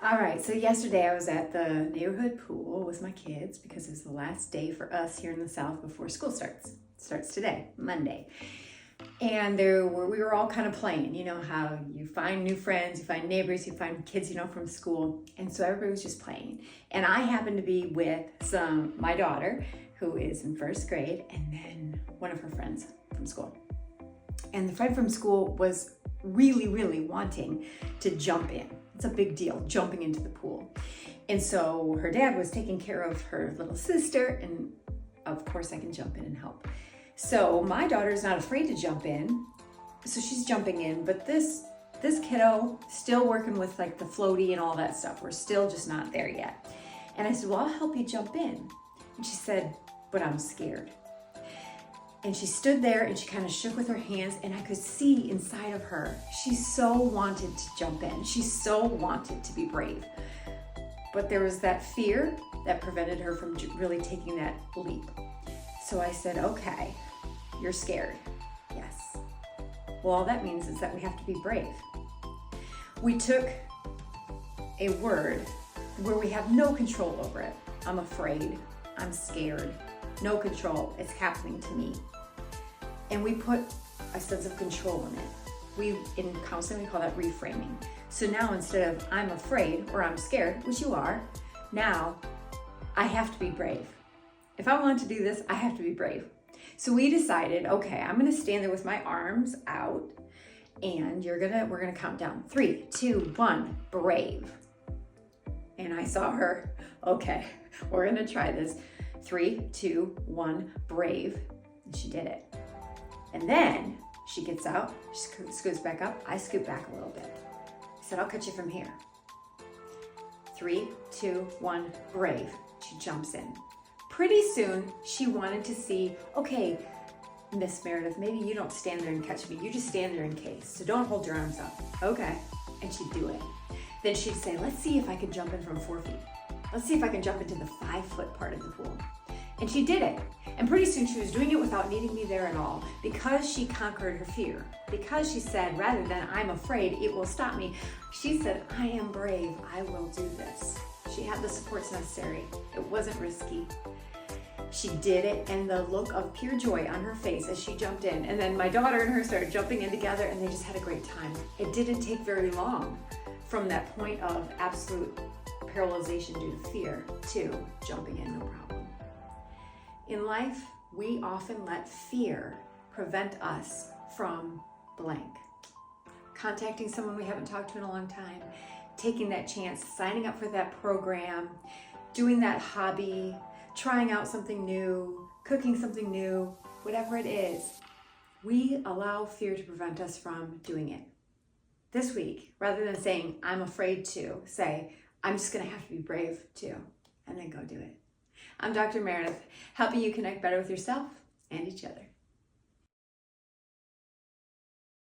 All right, so yesterday I was at the neighborhood pool with my kids because it's the last day for us here in the South before school starts. It starts today, Monday. And we were all kind of playing, you know how you find new friends, you find neighbors, you find kids, from school. And so everybody was just playing. And I happened to be with my daughter, who is in first grade, and then one of her friends from school. And the friend from school was really, really wanting to jump in. It's a big deal, jumping into the pool. And so her dad was taking care of her little sister, and of course I can jump in and help. So my daughter's not afraid to jump in, so she's jumping in, but this kiddo still working with like the floaty and all that stuff. We're still just not there yet. And I said, well, I'll help you jump in. And she said, but I'm scared. And she stood there and she kind of shook with her hands, and I could see inside of her, she so wanted to jump in. She so wanted to be brave. But there was that fear that prevented her from really taking that leap. So I said, okay, you're scared. Yes. Well, all that means is that we have to be brave. We took a word where we have no control over it. I'm afraid, I'm scared, no control, it's happening to me. And we put a sense of control in it. In counseling, we call that reframing. So now instead of I'm afraid or I'm scared, which you are, now I have to be brave. If I want to do this, I have to be brave. So we decided, okay, I'm gonna stand there with my arms out, and we're gonna count down. 3, 2, 1, brave. And I saw her, okay, we're gonna try this. 3, 2, 1, brave. And she did it. And then she gets out, she scoots back up, I scoot back a little bit. I said, I'll catch you from here. 3, 2, 1, brave. She jumps in. Pretty soon, she wanted to see, okay, Miss Meredith, maybe you don't stand there and catch me. You just stand there in case. So don't hold your arms up. Okay. And she'd do it. Then she'd say, let's see if I can jump in from 4 feet. Let's see if I can jump into the 5-foot part of the pool. And she did it. And pretty soon she was doing it without needing me there at all, because she conquered her fear. Because she said, rather than I'm afraid, it will stop me, she said, I am brave, I will do this. She had the supports necessary. It wasn't risky. She did it, and the look of pure joy on her face as she jumped in. And then my daughter and her started jumping in together, and they just had a great time. It didn't take very long from that point of absolute paralyzation due to fear to jumping in, no problem. In life, we often let fear prevent us from blank. Contacting someone we haven't talked to in a long time, taking that chance, signing up for that program, doing that hobby, trying out something new, cooking something new, whatever it is, we allow fear to prevent us from doing it. This week, rather than saying, I'm afraid to, say, I'm just gonna have to be brave too, and then go do it. I'm Dr. Meredith, helping you connect better with yourself and each other.